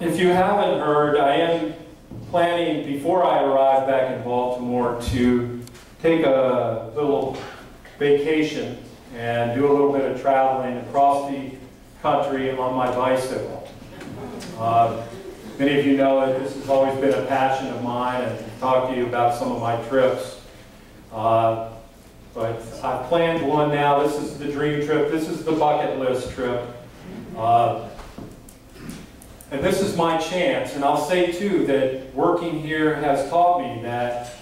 if you haven't heard, I am planning, before I arrive back in Baltimore, to take a little vacation and do a little bit of traveling across the country on my bicycle. Many of you know that this has always been a passion of mine, and I've talked to you about some of my trips. But I've planned one now. This is the dream trip. This is the bucket list trip. And this is my chance. And I'll say, too, that working here has taught me that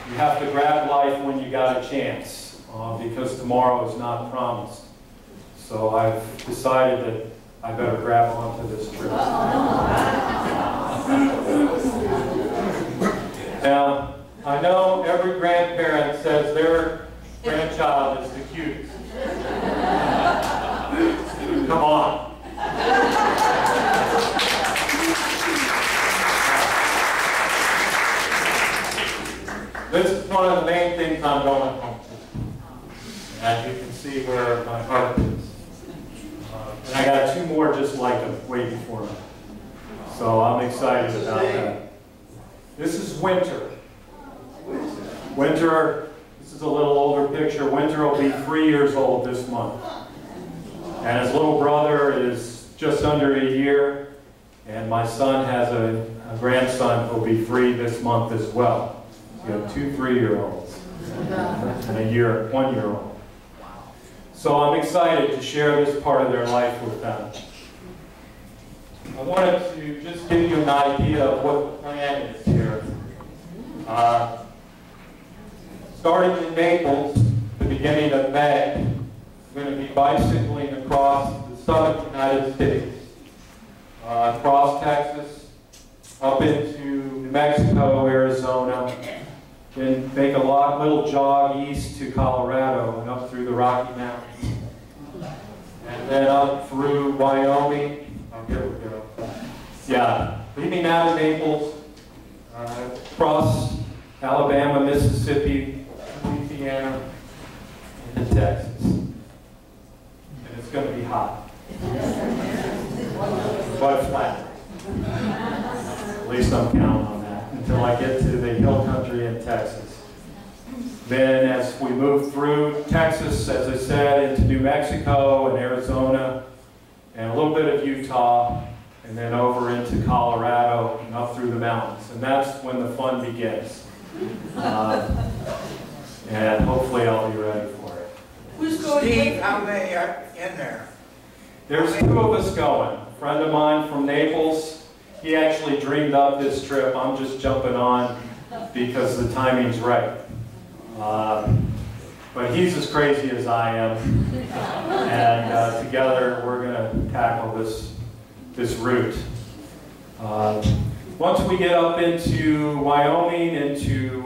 you have to grab life when you got a chance, because tomorrow is not promised. So I've decided that I better grab onto this trip. Now, I know every grandparent says their grandchild is the cutest. Come on. This is one of the main things I'm going home to. And you can see where my heart is. And I got two more just like them waiting for me. So I'm excited about that. This is Winter. Winter, this is a little older picture. Winter will be 3 years old this month. And his little brother is just under a year. And my son has a grandson who will be 3 this month as well. So you have 2 3-year-olds and a 1-year-old. So I'm excited to share this part of their life with them. I wanted to just give you an idea of what the plan is here. Starting in Naples, the beginning of May, I'm going to be bicycling across the southern United States, across Texas, up into New Mexico, Arizona, then make a little jog east to Colorado and up through the Rocky Mountains, and then up through Wyoming. Oh, here we go. Yeah, leaving out of Naples, across Alabama, Mississippi, Louisiana, into Texas. And it's going to be hot. But flat. At least I'm counting on that until I get to the hill country in Texas. Then as we move through Texas, as I said, into New Mexico and Arizona, and a little bit of Utah, and then over into Colorado and up through the mountains. And that's when the fun begins. And hopefully I'll be ready for it. Who's going? Steve, how many are in there? There's 2 of us going. A friend of mine from Naples, he actually dreamed up this trip. I'm just jumping on because the timing's right. But he's as crazy as I am. And together we're going to tackle this route. Once we get up into Wyoming, into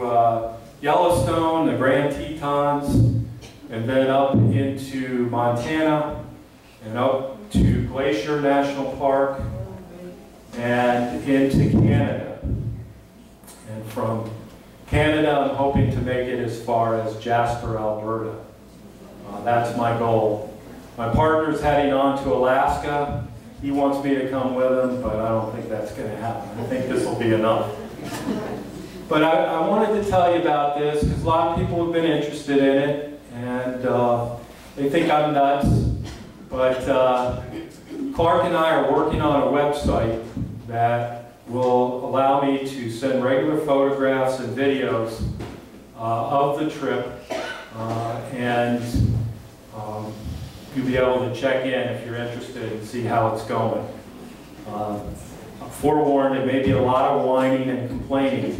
Yellowstone, the Grand Tetons, and then up into Montana, and up to Glacier National Park, and into Canada. And from Canada, I'm hoping to make it as far as Jasper, Alberta. That's my goal. My partner's heading on to Alaska. He wants me to come with him, but I don't think that's going to happen. I think this will be enough. But I wanted to tell you about this because a lot of people have been interested in it, and they think I'm nuts. But Clark and I are working on a website that will allow me to send regular photographs and videos of the trip, and you'll be able to check in if you're interested and see how it's going. I'm forewarned, it may be a lot of whining and complaining,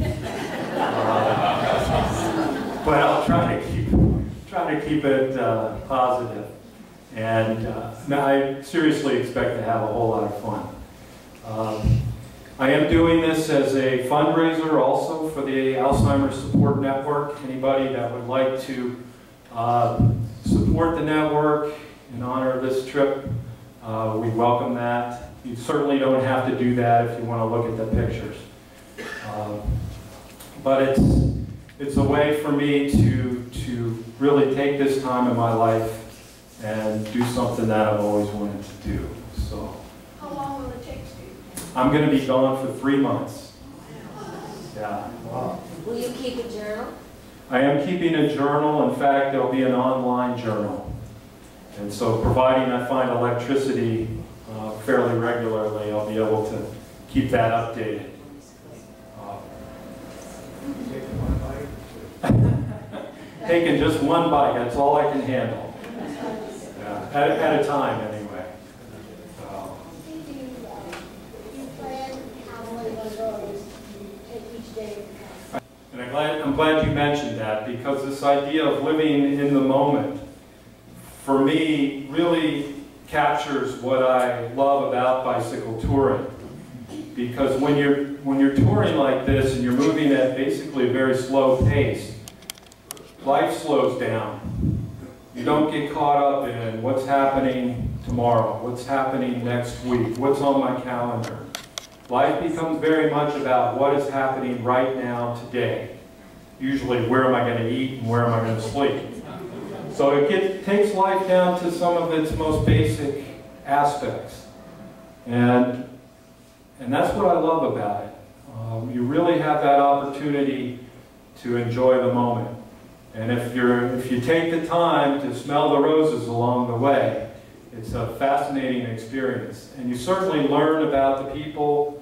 but I'll try to keep it positive. And I seriously expect to have a whole lot of fun. I am doing this as a fundraiser also for the Alzheimer Support Network. Anybody that would like to support the network in honor of this trip, we welcome that. You certainly don't have to do that if you want to look at the pictures. But it's a way for me to really take this time in my life and do something that I've always wanted to do. So. How long will it take, Steve? I'm going to be gone for 3 months. Yeah. Wow. Will you keep a journal? I am keeping a journal. In fact, there'll be an online journal. And so providing I find electricity fairly regularly, I'll be able to keep that updated. Taking just one bite, that's all I can handle. Yeah, at a time, anyway. And I'm glad you mentioned that, because this idea of living in the moment, for me, really captures what I love about bicycle touring. Because when you're touring like this and you're moving at basically a very slow pace, life slows down. You don't get caught up in what's happening tomorrow, what's happening next week, what's on my calendar. Life becomes very much about what is happening right now, today. Usually, where am I going to eat and where am I going to sleep? So it takes life down to some of its most basic aspects. And that's what I love about it. You really have that opportunity to enjoy the moment. And if you take the time to smell the roses along the way, it's a fascinating experience. And you certainly learn about the people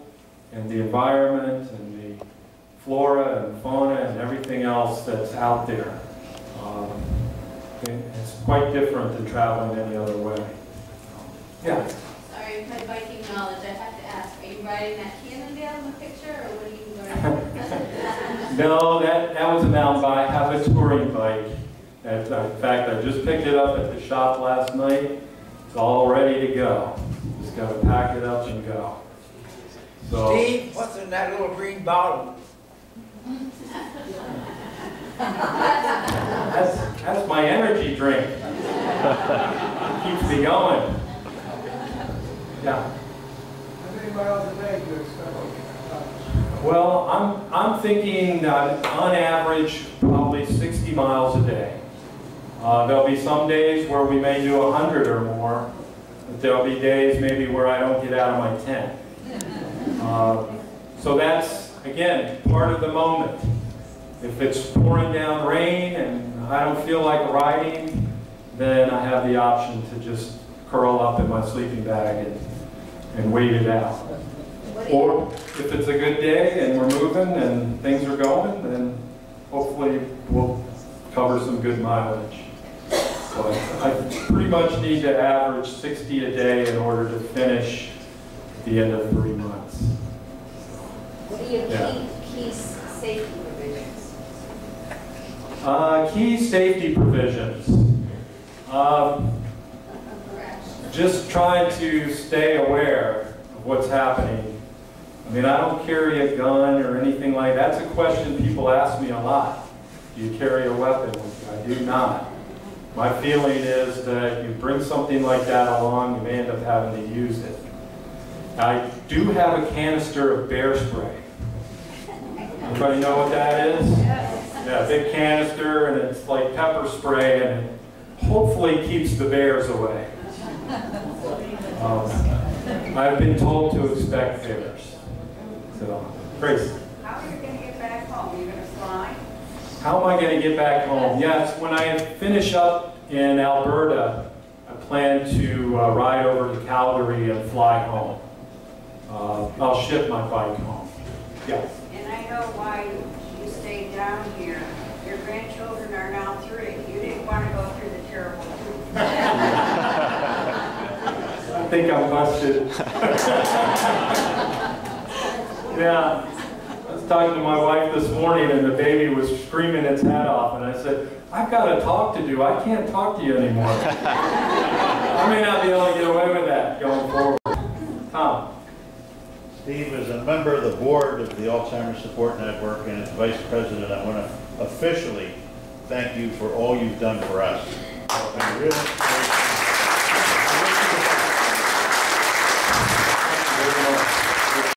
and the environment and the flora and fauna and everything else that's out there. It's quite different than traveling any other way. Yeah? Sorry, my biking knowledge, I have to ask, are you riding that Cannondale in the picture, or what are you learning? No, that was a mountain bike. I have a touring bike. In fact, I just picked it up at the shop last night. It's all ready to go. Just got to pack it up and go. So, Steve, what's in that little green bottle? that's my energy drink. Keeps me going. Yeah. How many miles a day do you expect? Well, I'm thinking on average probably 60 miles a day. There'll be some days where we may do 100 or more, but there'll be days maybe where I don't get out of my tent. So that's, again, part of the moment. If it's pouring down rain and I don't feel like riding, then I have the option to just curl up in my sleeping bag and wait it out. Or if it's a good day and we're moving and things are going, then hopefully we'll cover some good mileage. So I pretty much need to average 60 a day in order to finish at the end of 3 months. What are your key safety provisions? Key safety provisions. Just trying to stay aware of what's happening. I mean, I don't carry a gun or anything like that. That's a question people ask me a lot. Do you carry a weapon with you? I do not. My feeling is that you bring something like that along, you may end up having to use it. I do have a canister of bear spray. Anybody know what that is? Yeah, a big canister, and it's like pepper spray, and it hopefully keeps the bears away. I've been told to expect bears. So, Grace. How are you going to get back home? Are you going to fly? How am I going to get back home? Yes, when I finish up in Alberta, I plan to ride over to Calgary and fly home. I'll ship my bike home. Yeah. And I know why you stayed down here. Your grandchildren are now 3. You didn't want to go through the terrible truth. I think I'm busted. Yeah. I was talking to my wife this morning and the baby was screaming its head off, and I said, I've got a talk to do. I can't talk to you anymore. I may not be able to get away with that going forward. Tom. Steve, as a member of the board of the Alzheimer Support Network and as Vice President, I want to officially thank you for all you've done for us. It's been really great.